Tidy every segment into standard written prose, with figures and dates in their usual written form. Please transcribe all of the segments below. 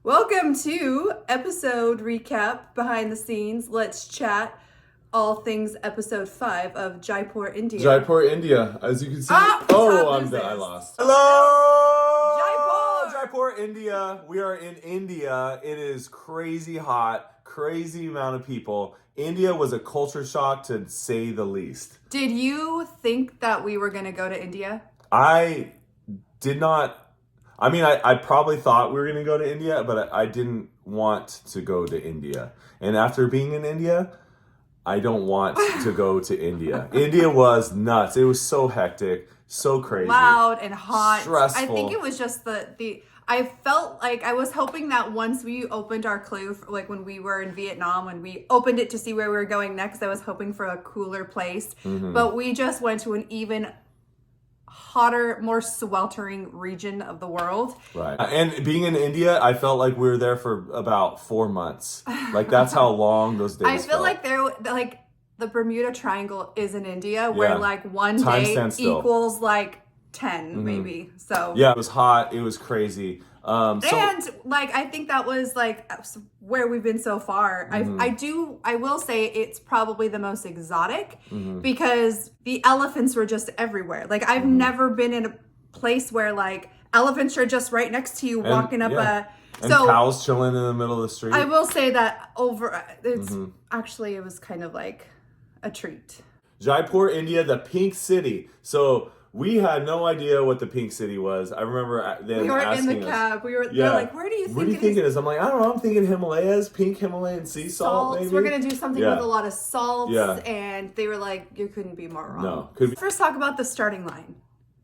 Welcome to episode recap, behind the scenes. Let's chat all things episode 5 of Jaipur, India. Jaipur, India. As you can see. I lost. Hello! Jaipur, India. We are in India. It is crazy hot, crazy amount of people. India was a culture shock to say the least. Did you think that we were going to go to India? I did not. I mean, I probably thought we were going to go to India, but I didn't want to go to India. And after being in India, I don't want to go to India. India was nuts. It was so hectic, so crazy. Loud and hot. Stressful. I think it was just the I felt like I was hoping that once we opened our clue, like when we were in Vietnam, when we opened it to see where we were going next, I was hoping for a cooler place. Mm-hmm. But we just went to an even hotter, more sweltering region of the world. Right. And being in India, I felt like we were there for about 4 months. Like that's how long those days I feel felt. like the Bermuda Triangle is in India, where like one day equals like 10 maybe. So yeah, it was hot. It was crazy. And like I think that was like where we've been so far. I will say it's probably the most exotic because the elephants were just everywhere. Like I've never been in a place where like elephants are just right next to you walking up and cows chilling in the middle of the street. I will say that actually it was kind of like a treat. Jaipur, India, the pink city. So we had no idea what the pink city was. I remember them we were asking in the cab. They're like, where do you think it is? I'm like, I don't know. I'm thinking Himalayas, pink Himalayan sea salt, maybe. We're going to do something with a lot of salts. Yeah. And they were like, you couldn't be more wrong. No. First, talk about the starting line.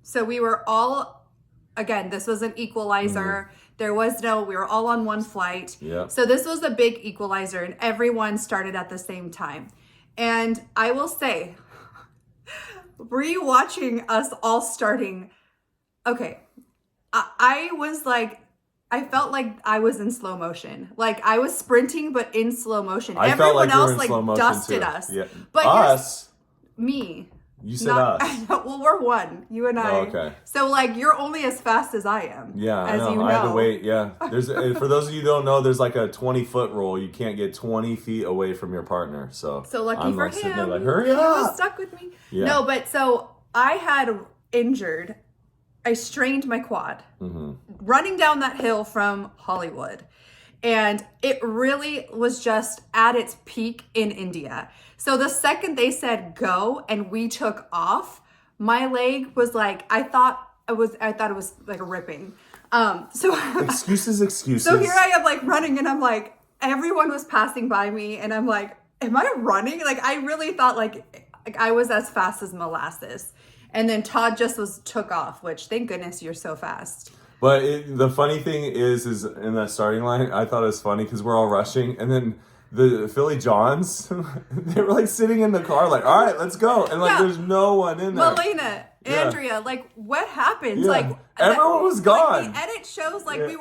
So we were all, again, this was an equalizer. We were all on one flight. Yeah. So this was a big equalizer and everyone started at the same time. And I will say, rewatching us all starting, okay, I felt like I was in slow motion. Like I was sprinting, but in slow motion. Everyone else like dusted us. Yeah. But us? Me. You said us. Well, we're one. You and I. Oh, okay. So like you're only as fast as I am. Yeah, as I know. You know. I had to wait. Yeah. There's for those of you who don't know, there's like a 20-foot rule. You can't get 20 feet away from your partner. So lucky I'm for like sitting there him. like, hurry up. He was stuck with me. Yeah. No, but so I had injured. I strained my quad running down that hill from Hollywood. And it really was just at its peak in India. So the second they said go and we took off, my leg was like, I thought it was like ripping. Excuses. So here I am like running and I'm like, everyone was passing by me and I'm like, am I running? Like I really thought like I was as fast as molasses. And then Todd just took off, which thank goodness you're so fast. But the funny thing is in that starting line, I thought it was funny because we're all rushing. And then the Philly Johns, they were like sitting in the car like, all right, let's go. And like, there's no one in there. Melena, Andrea, like what happened? Yeah. Like everyone was gone. Like, the edit shows like we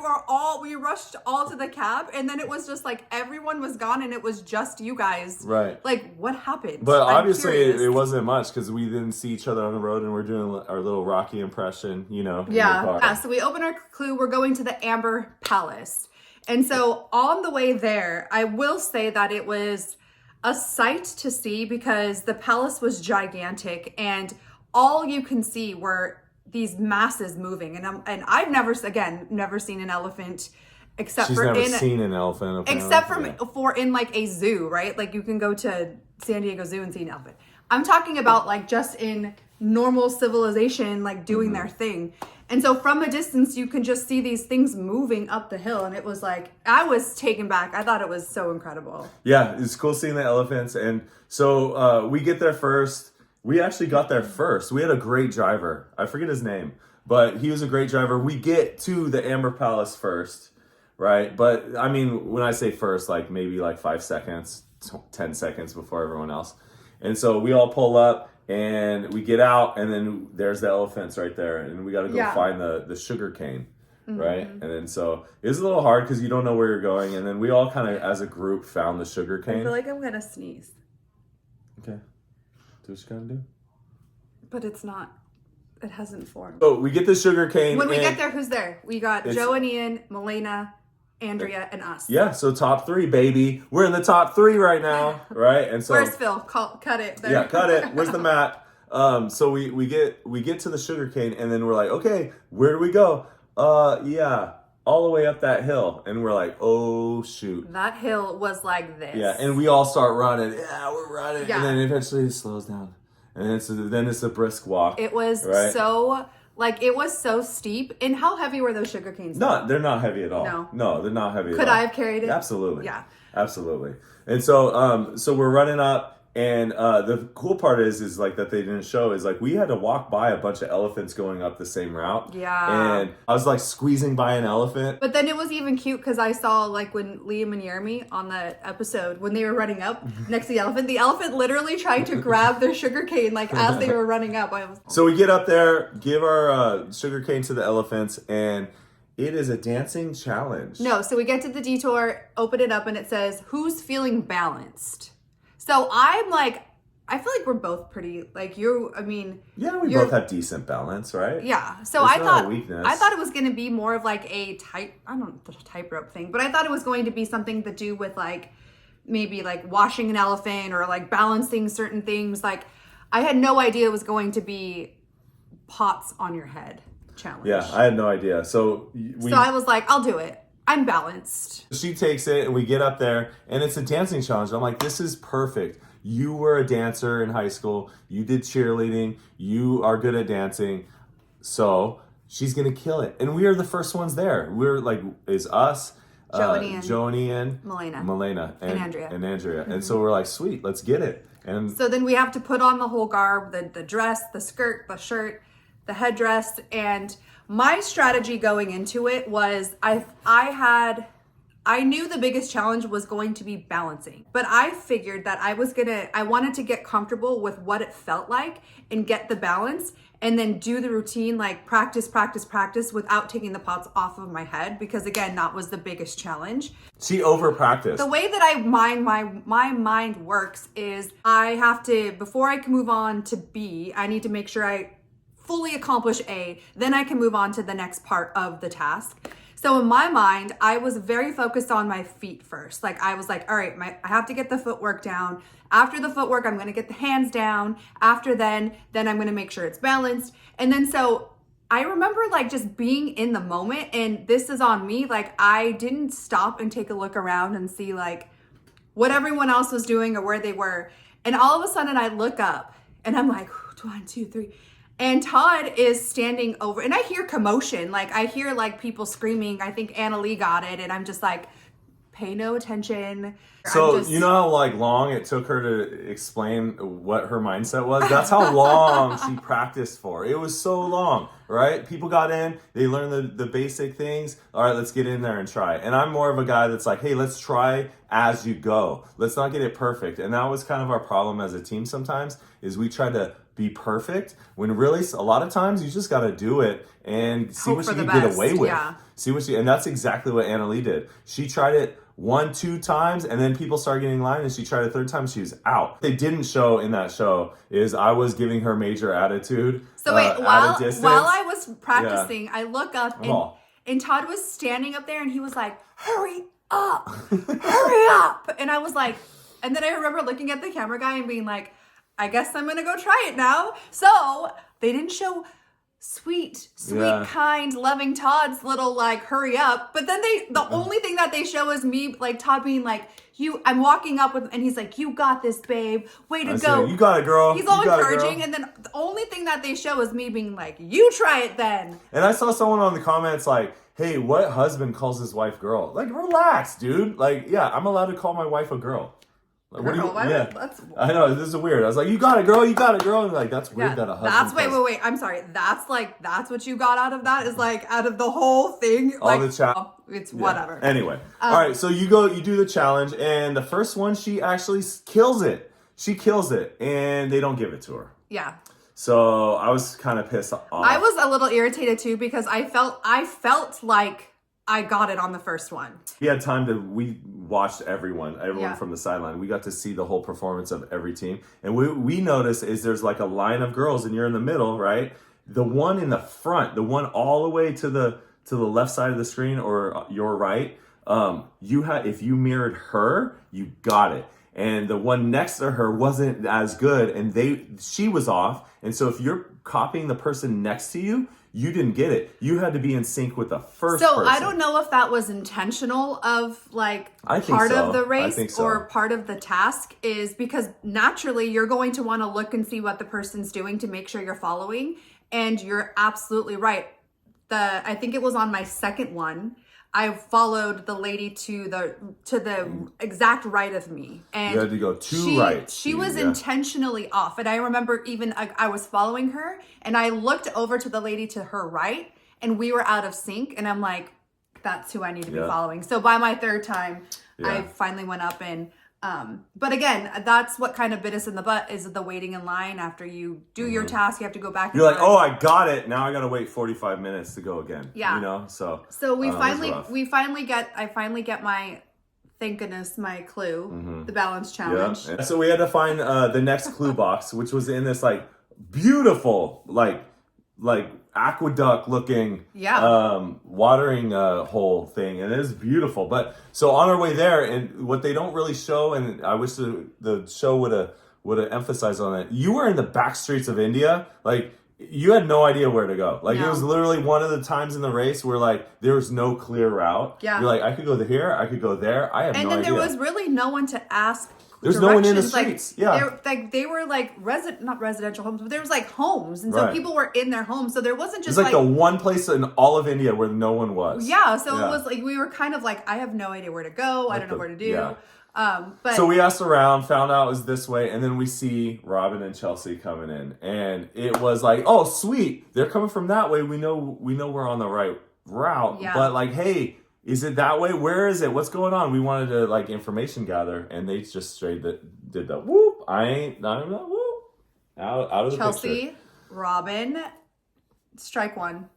rushed all to the cab and then it was just like everyone was gone and it was just you guys. Right. Like what happened? But obviously it wasn't much because we didn't see each other on the road and we're doing our little Rocky impression, you know. Yeah. So we open our clue. We're going to the Amber Palace. And so on the way there, I will say that it was a sight to see because the palace was gigantic and all you can see were these masses moving. And I've never seen an elephant except She's for never seen an elephant. Except for in like a zoo, right? Like you can go to San Diego Zoo and see an elephant. I'm talking about like just in normal civilization, like doing their thing. And so from a distance, you can just see these things moving up the hill. And it was like, I was taken back. I thought it was so incredible. Yeah, it's cool seeing the elephants. And so we get there first. We actually got there first. We had a great driver. I forget his name, but he was a great driver. We get to the Amber Palace first, right? But I mean, when I say first, like maybe like 5 seconds, 10 seconds before everyone else. And so we all pull up. And we get out, and then there's the elephants right there, and we got to go find the sugar cane, right? And then so it was a little hard because you don't know where you're going, and then we all kind of, as a group, found the sugar cane. I feel like I'm gonna sneeze. Okay, do what you gotta do. But it's not. It hasn't formed. So we get the sugar cane. When we get there, who's there? We got Joe and Ian, Melena, Andrea, and us. Yeah, so top 3, baby. We're in the top 3 right now, right? And so where's Phil? Cut it. There. Yeah, cut it. Where's the mat? So we get to the sugarcane, and then we're like, okay, where do we go? Yeah, all the way up that hill, and we're like, oh shoot. That hill was like this. Yeah, and we all start running. Yeah, we're running, Yeah. and then eventually it slows down, and then it's a brisk walk. It was right? so. Like, it was so steep. And how heavy were those sugar canes? No, they're not heavy at all. No, they're not heavy at all. Could I have carried it? Absolutely. Yeah. Absolutely. And so so we're running up, and the cool part is like that they didn't show is like we had to walk by a bunch of elephants going up the same route. Yeah. And I was like squeezing by an elephant. But then it was even cute because I saw like when Liam and Jeremy on the episode, when they were running up next to the elephant literally tried to grab their sugar cane like as they were running up. So we get up there, give our sugar cane to the elephants, and it is a dancing challenge. No, so we get to the detour, open it up, and it says, "Who's feeling balanced?" So I'm like, I feel like we're both pretty, like Yeah, we both have decent balance, right? Yeah. So It's not a weakness. I thought it was going to be more of like a tightrope thing, but I thought it was going to be something to do with like maybe like washing an elephant or like balancing certain things. Like I had no idea it was going to be pots on your head challenge. Yeah, I had no idea. So I was like, I'll do it. I'm balanced. She takes it, and we get up there, and it's a dancing challenge. I'm like, this is perfect. You were a dancer in high school. You did cheerleading. You are good at dancing. So she's going to kill it. And we are the first ones there. We're like, is us, Joni and Milena and Andrea. Mm-hmm. And so we're like, sweet, let's get it. And so then we have to put on the whole garb, the dress, the skirt, the shirt, the headdress, and my strategy going into it was I knew the biggest challenge was going to be balancing, but I figured that I wanted to get comfortable with what it felt like and get the balance and then do the routine, like practice without taking the pots off of my head. Because again, that was the biggest challenge. She over practiced. The way that my mind works is I have to, before I can move on to B, I need to make sure I fully accomplish A, then I can move on to the next part of the task. So in my mind, I was very focused on my feet first. Like I was like, all right, I have to get the footwork down. After the footwork, I'm going to get the hands down. After then I'm going to make sure it's balanced. And then so I remember like just being in the moment, and this is on me. Like I didn't stop and take a look around and see like what everyone else was doing or where they were. And all of a sudden I look up and I'm like, 1, 2, 3. And Todd is standing over, and I hear commotion. Like I hear like people screaming. I think Anna Lee got it, and I'm just like, pay no attention. So you know how like long it took her to explain what her mindset was? That's how long she practiced for. It was so long, right? People got in, they learned the basic things. All right, let's get in there and try. And I'm more of a guy that's like, hey, let's try as you go. Let's not get it perfect. And that was kind of our problem as a team sometimes, is we try to be perfect when really a lot of times you just got to do it and see what you can get away with. Yeah. And that's exactly what Anna Lee did. She tried it 1, 2 times, and then people started getting in line, and she tried a third time, she was out. They didn't show in that show is I was giving her major attitude. So wait, while I was practicing, I look up and Todd was standing up there, and he was like, hurry up, hurry up. And I was like, and then I remember looking at the camera guy and being like, I guess I'm gonna go try it now. So they didn't show sweet, kind, loving Todd's little like hurry up. But then the only thing that they show is me, like Todd being like, I'm walking up with, and he's like, you got this, babe. Way to go. You got it, girl. He's all encouraging. And then the only thing that they show is me being like, you try it then. And I saw someone on the comments like, hey, what husband calls his wife girl? Like, relax, dude. Like, yeah, I'm allowed to call my wife a girl. Like, I know, this is weird. I was like, you got it, girl. And like, that's weird that a husband wait. I'm sorry. That's what you got out of that is like, out of the whole thing. All the challenge. It's whatever. Anyway. All right. So you do the challenge, and the first one, she actually kills it. She kills it, and they don't give it to her. Yeah. So I was kind of pissed off. I was a little irritated too, because I felt like I got it on the first one. We watched everyone from the sideline. We got to see the whole performance of every team. And we noticed is there's like a line of girls, and you're in the middle, right? The one in the front, the one all the way to the left side of the screen or your right, if you mirrored her, you got it. And the one next to her wasn't as good, and she was off. And so if you're copying the person next to you, you didn't get it. You had to be in sync with the first person. I don't know if that was intentional of like part of the race or part of the task, is because naturally you're going to want to look and see what the person's doing to make sure you're following. And you're absolutely right. I think it was on my second one, I followed the lady to the exact right of me, and you had to go too right. She was intentionally off, and I remember even I was following her, and I looked over to the lady to her right, and we were out of sync, and I'm like, that's who I need to be following. So by my third time, I finally went up and. But again, that's what kind of bit us in the butt, is the waiting in line after you do your task. You have to go back. You're like, oh, I got it. Now I got to wait 45 minutes to go again. Yeah. You know, so I finally get my, thank goodness, my clue, the balance challenge. Yeah. So we had to find the next clue box, which was in this like beautiful, like aqueduct looking watering hole thing, and it is beautiful. But so on our way there, and what they don't really show, and I wish the show would have emphasized on it, you were in the backstreets of India. Like, you had no idea where to go. Like, it was literally one of the times in the race where like there was no clear route. You're like, I could go here, I could go there. I have no idea. And then there was really no one to ask. There's no one in the streets. They were like not residential homes, but there was like homes, and so people were in their homes. So there wasn't just like the one place in all of India where no one was. Yeah, so it was like we were kind of like, I have no idea where to go. I don't know where to do. Yeah. But so we asked around, found out it was this way, and then we see Robin and Chelsea coming in, and it was like, oh sweet, they're coming from that way. We know we're on the right route, but like, hey. Is it that way? Where is it? What's going on? We wanted to like information gather, and they just straight did the whoop. Not even that whoop. Out of the Chelsea, picture. Robin, strike one.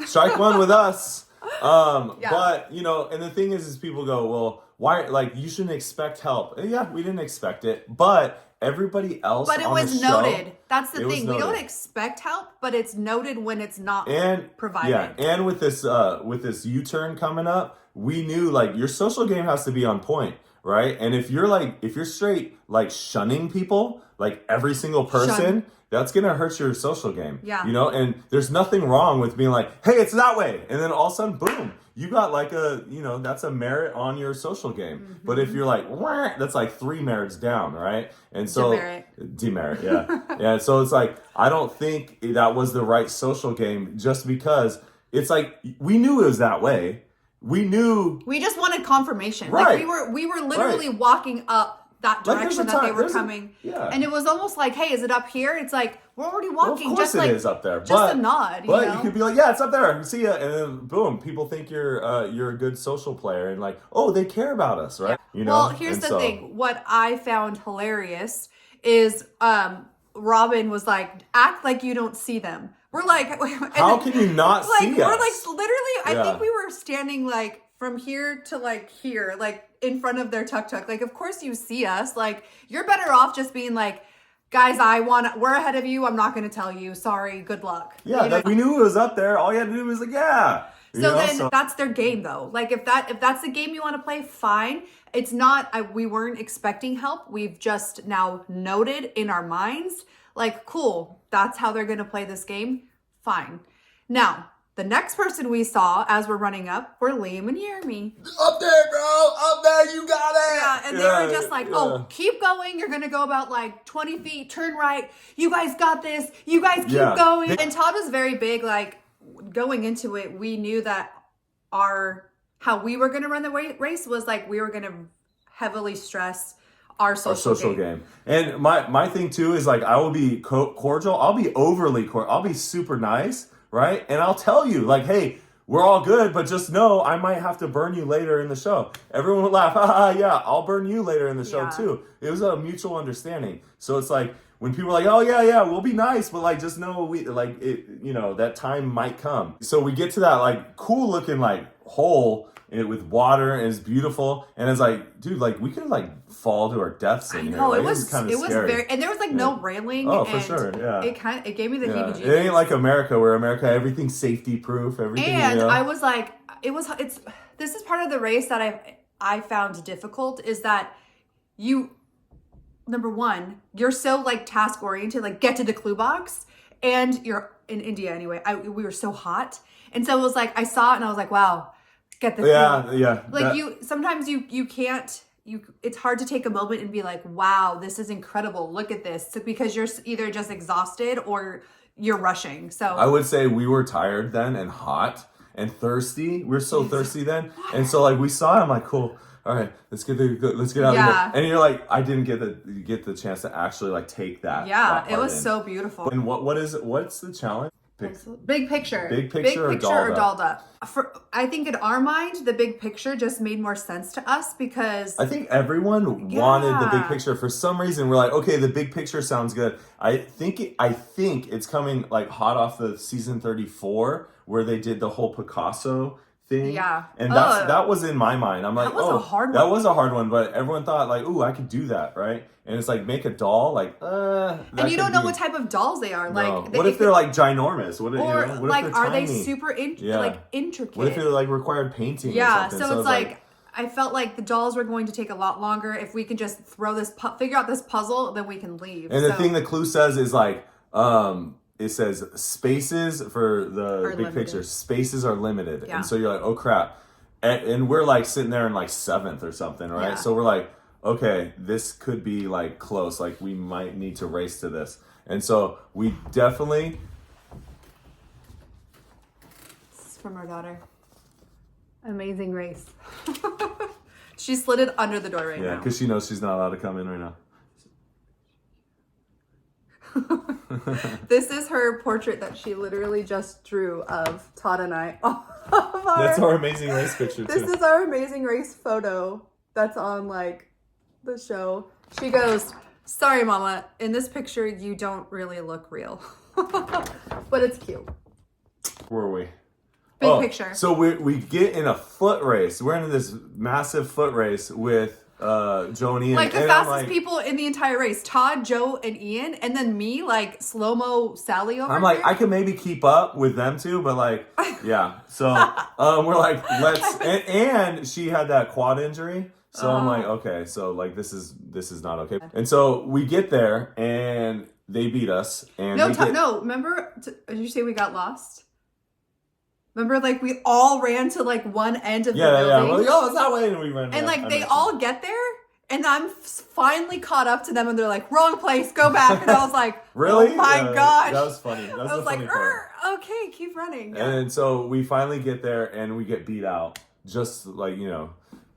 Strike one with us. But you know, and the thing is people go, well, why? Like, you shouldn't expect help. And yeah, we didn't expect it, but everybody else. But it was noted. That's the thing. We don't expect help, but it's noted when it's not provided. Yeah, and with this U-turn coming up, we knew like your social game has to be on point, right? And if you're straight like shunning people, like every single person, that's gonna hurt your social game. Yeah. You know, and there's nothing wrong with being like, hey, it's that way, and then all of a sudden, boom. You got like that's a merit on your social game. Mm-hmm. But if you're like, wah, that's like 3 merits down, right? And so demerit, yeah. Yeah. So it's like, I don't think that was the right social game, just because it's like we knew it was that way. We just wanted confirmation. Right. Like we were literally walking up that direction that they were coming. And it was almost like, hey, is it up here? It's like, we're already walking. Well, of course it is up there. Just a nod. But you could be like, yeah, it's up there. See ya. And then boom, people think you're a good social player, and like, oh, they care about us, right? Yeah. You know. Well, here's the thing. What I found hilarious is Robin was like, act like you don't see them. We're like, how can you not see us? We're like, literally, I think we were standing like from here to like here, like in front of their tuk-tuk. Like, of course you see us. Like, you're better off just being like, guys, we're ahead of you. I'm not going to tell you. Sorry. Good luck. Yeah. We knew it was up there. All you had to do was like, yeah. So that's their game though. Like, if that's the game you want to play, fine. It's not, we weren't expecting help. We've just now noted in our minds, like, cool, that's how they're going to play this game. Fine. Now, the next person we saw as we're running up were Liam and Jeremy. Up there, bro. Up there. You got it. Yeah, and they were just like, oh, keep going. You're going to go about like 20 feet. Turn right. You guys got this. You guys keep going. And Todd was very big. Like, going into it, we knew that how we were going to run the race was like, we were going to heavily stress our social game. And my thing too is like, I will be cordial. I'll be overly cordial. I'll be super nice. Right? And I'll tell you, like, hey, we're all good, but just know I might have to burn you later in the show. Everyone would laugh, yeah, I'll burn you later in the show too. It was a mutual understanding. So it's like, when people are like, oh yeah, we'll be nice, but like, just know that time might come. So we get to that like cool looking like hole with water, and it's beautiful, and it's like, dude, like we could like fall to our deaths in here. Like, it was kind of scary. Very, and there was like no railing. Oh, for sure, yeah. It gave me the heebie-jeebies. It ain't like America, where everything's safety proof. Everything. And I was like, this is part of the race that I found difficult, is that number one, you're so like task oriented, like get to the clue box, and you're in India anyway. We were so hot. And so it was like, I saw it and I was like, wow, get the clue. Yeah. Like sometimes you can't, it's hard to take a moment and be like, wow, this is incredible. Look at this. So, because you're either just exhausted or you're rushing. So I would say we were tired then and hot and thirsty. We were so thirsty then. And so like we saw it, I'm like, cool. All right, let's get out of here. And you're like, I didn't get the chance to actually like take that. Yeah, it was so beautiful. And what's the challenge? Big picture. Big picture or dolled up. I think in our mind, the big picture just made more sense to us because I think everyone wanted the big picture. For some reason, we're like, okay, the big picture sounds good. I think it's coming like hot off the season 34 where they did the whole Picasso thing. Yeah. And that was in my mind. I'm like, that was a hard one, but everyone thought like, ooh, I could do that, right? And it's like, make a doll, like, and you don't know what type of dolls they are. No. Like, what if they're like ginormous? What like, if they're are tiny? they super intricate? What if it like required painting? Yeah, or something? so it's like I felt like the dolls were going to take a lot longer. If we could just figure out this puzzle, then we can leave. And the thing the clue says is like, it says spaces for the big picture. Spaces are limited. Yeah. And so you're like, oh crap. And we're like sitting there in like 7th or something, right? Yeah. So we're like, okay, this could be like close. Like we might need to race to this. And so we definitely. This is from our daughter. Amazing race. She slid it under the door right now. Yeah, because she knows she's not allowed to come in right now. This is her portrait that she literally just drew of Todd and I. That's our amazing race picture too. This is our amazing race photo that's on like the show. She goes, sorry mama, in this picture you don't really look real. But it's cute. Where are we? Big picture. So we get in a foot race. We're in this massive foot race with Joe and Ian. Like the fastest people in the entire race. Todd, Joe, and Ian. And then me, like slow-mo Sally over I'm like, here. I can maybe keep up with them too, but like, yeah. So we're like, and she had that quad injury. So I'm like, okay, so like this is not okay. And so we get there and they beat us. And no, remember, did you say we got lost? Remember, like, we all ran to, like, one end of the building? Yeah. We're like, oh, it's that way. And we ran. And, like, they all get there, and I'm finally caught up to them, and they're like, wrong place, go back. And I was like, really? Oh, my gosh. That was funny. I was like, okay, keep running. Yeah. And so we finally get there, and we get beat out. Just, like,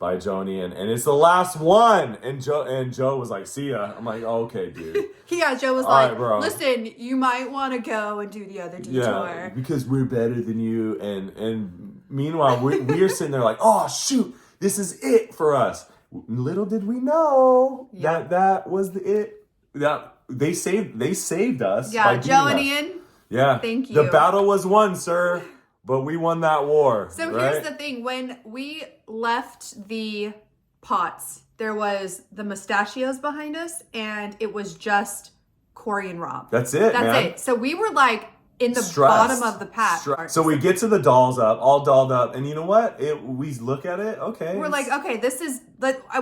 by Joe and Ian. And it's the last one. And Joe was like, see ya. I'm like, oh, okay, dude. Yeah, Joe was all like, right, bro. Listen, you might want to go and do the other detour. Yeah, because we're better than you. And meanwhile, we're sitting there like, oh, shoot, this is it for us. Little did we know that was it. That they saved us. Yeah, by Joe and us. Ian. Yeah. Thank you. The battle was won, sir. But we won that war. So right? Here's the thing. When we left the pots, there was the mustachios behind us, and it was just Corey and Rob. That's it, That's it. So we were like in the bottom of the pack. So we get to the dolls all dolled up, and you know what? We look at it, okay. We're like, okay,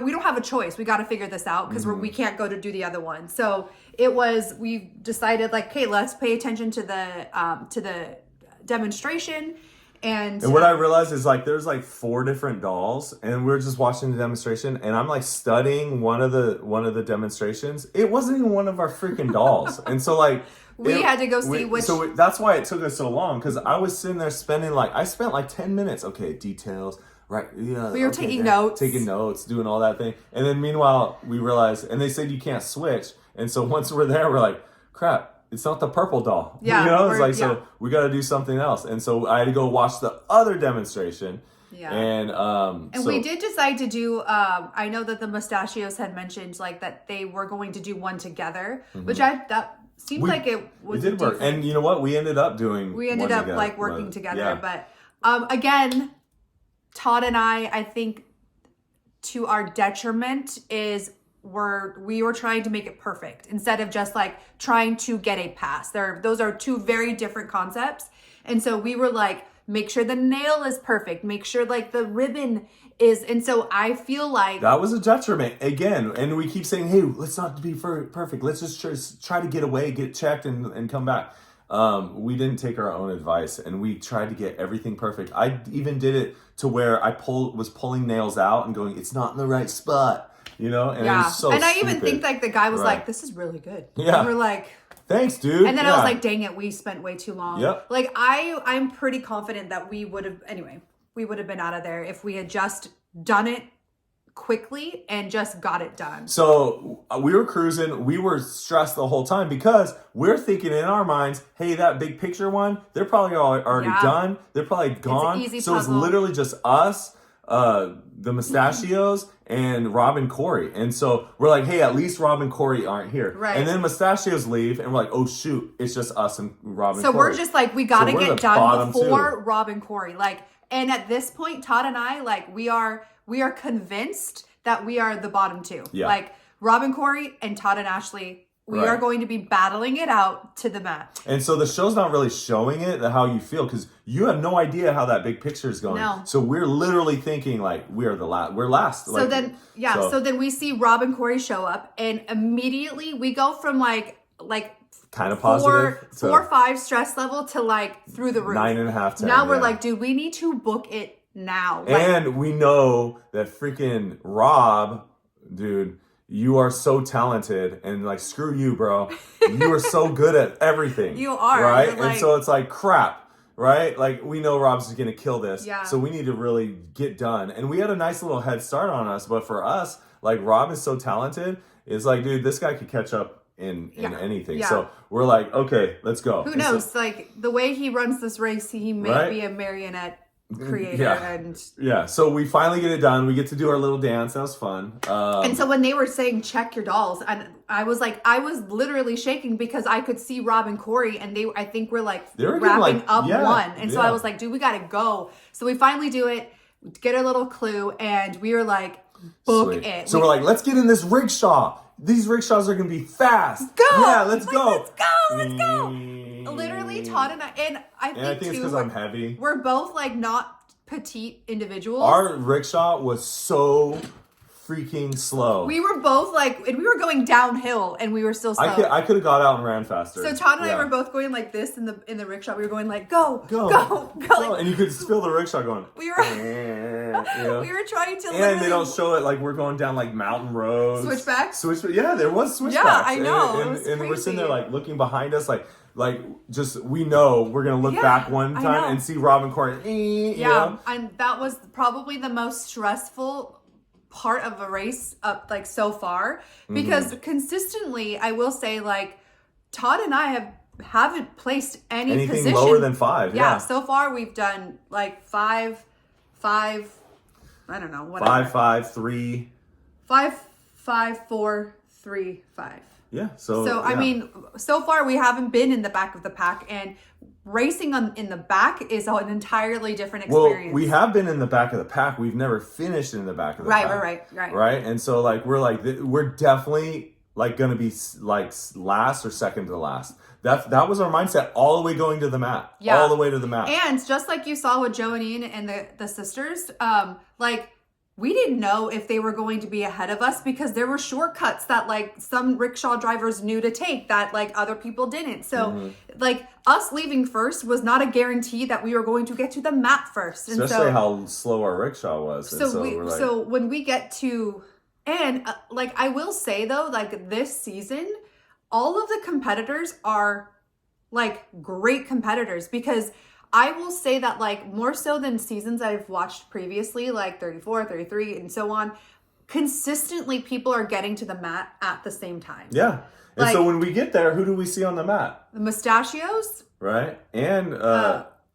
we don't have a choice. We got to figure this out because we can't go to do the other one. So we decided like, okay, let's pay attention to the demonstration. And what I realized is like there's like 4 different dolls, and we're just watching the demonstration, and I'm like studying one of the demonstrations. It wasn't even one of our freaking dolls, and so like we had to go see which. So that's why it took us so long, because I was sitting there I spent like 10 minutes. Okay, details. Right. Yeah. We were taking notes, doing all that thing, and then meanwhile we realized, and they said you can't switch, and so once we're there, we're like, crap. It's not the purple doll. Yeah. It's like, so we got to do something else. And so I had to go watch the other demonstration. Yeah. And we did decide to do, I know that the mustachios had mentioned like that they were going to do one together, which that seemed like it was. It did work. And you know what? We ended up like working together. Yeah. But again, Todd and I think to our detriment is we were trying to make it perfect instead of just like trying to get a pass. Those are 2 very different concepts. And so we were like make sure the nail is perfect, make sure like the ribbon is, and so I feel like that was a detriment again. And we keep saying, hey, let's not be perfect. Let's just try to get away, get checked, and come back. We didn't take our own advice, and we tried to get everything perfect. I even did it to where I was pulling nails out and going, it's not in the right spot, you know? And it was so and I stupid. even think like the guy was like, this is really good. Yeah. And we're like, thanks, dude. and then I was like, dang it, we spent way too long. Yep. Like I'm pretty confident that we would have been out of there if we had just done it quickly and just got it done. So we were cruising. We were stressed the whole time because we're thinking in our minds, hey, that big picture one, they're probably already done. They're probably gone. It's an easy so puzzle. it's literally just us, the Mustachios, and Rob and Corey. And so we're like, hey, at least Rob and Corey aren't here. Right. And then Mustachios leave, and we're like, oh, shoot, it's just us and Rob and So Corey. we're just like, we got to get done before two. Rob and Corey. Like, and at this point, Todd and I, like, we are convinced that we are the bottom two. Yeah. Like, Rob and Corey and Todd and Ashley, we are going to be battling it out to the mat. And so the show's not really showing it how you feel because you have no idea how that big picture is going. No. So we're literally thinking like we're last. So then we see Rob and Corey show up, and immediately we go from like kind of positive 4 or 5 stress level to like through the roof. 9.5, 10. Now we're like, dude, we need to book it now. And we know that freaking Rob, dude, you are so talented, and like, screw you, bro. You are so good at everything. You are. Right? Like, and so it's like, crap, right? Like, we know Rob's just going to kill this. Yeah. So we need to really get done. And we had a nice little head start on us. But for us, like, Rob is so talented. It's like, dude, this guy could catch up in anything. Yeah. So we're like, okay, let's go. Who knows? So, like, the way he runs this race, he may be a marionette creator. So we finally get it done. We get to do our little dance. That was fun. And so when they were saying check your dolls, and I was literally shaking because I could see Rob and Corey, and I think we're like wrapping up one. And so I was like, dude, we gotta go. So we finally do it, get our little clue, and we were like, book it. So we're like, let's get in this rickshaw. These rickshaws are gonna be fast. Go! Yeah, let's go. Let's go. Literally, Todd and I think it's because I'm heavy. We're both like not petite individuals. Our rickshaw was so freaking slow. We were both like, and we were going downhill, and we were still slow. I could have got out and ran faster. So Todd and I were both going like this in the rickshaw. We were going like, go. Like, and you could feel the rickshaw going. We were we were trying to. And they don't show it like we're going down like mountain roads. Switchbacks. Yeah, there was switchbacks. Yeah, I know. And we're sitting there like looking behind us like just we know we're gonna look back one time and see Rob and Corey. You know? And that was probably the most stressful part of a race up like so far because consistently I will say like Todd and I haven't placed anything position lower than 5. Yeah, so far we've done like 5 I don't know, whatever. 5 3 5 5 4 3 5. Yeah. So I mean, so far we haven't been in the back of the pack, and racing in the back is an entirely different experience. Well, we have been in the back of the pack. We've never finished in the back of the pack. Right. And so like we're definitely like gonna be like last or second to last. That was our mindset all the way going to the mat. Yeah. All the way to the mat. And just like you saw with Joe and Ian and the sisters, like we didn't know if they were going to be ahead of us because there were shortcuts that like some rickshaw drivers knew to take that like other people didn't. So like us leaving first was not a guarantee that we were going to get to the mat first. And especially how slow our rickshaw was. So when we get to, and like I will say though, like this season, all of the competitors are like great competitors because I will say that like more so than seasons I've watched previously, like 34, 33, and so on, consistently people are getting to the mat at the same time. Yeah. And so when we get there, who do we see on the mat? The Mustachios. Right. And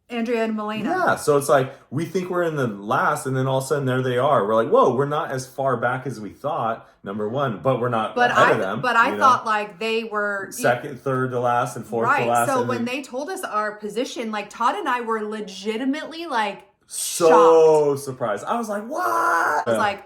Andrea and Milena. Yeah. So it's like we think we're in the last, and then all of a sudden there they are. We're like, whoa, we're not as far back as we thought, number one, but we're not ahead of them. But I thought like they were second, third to last, and fourth to last. So when they told us our position, like Todd and I were legitimately like so surprised. I was like, what? I was like,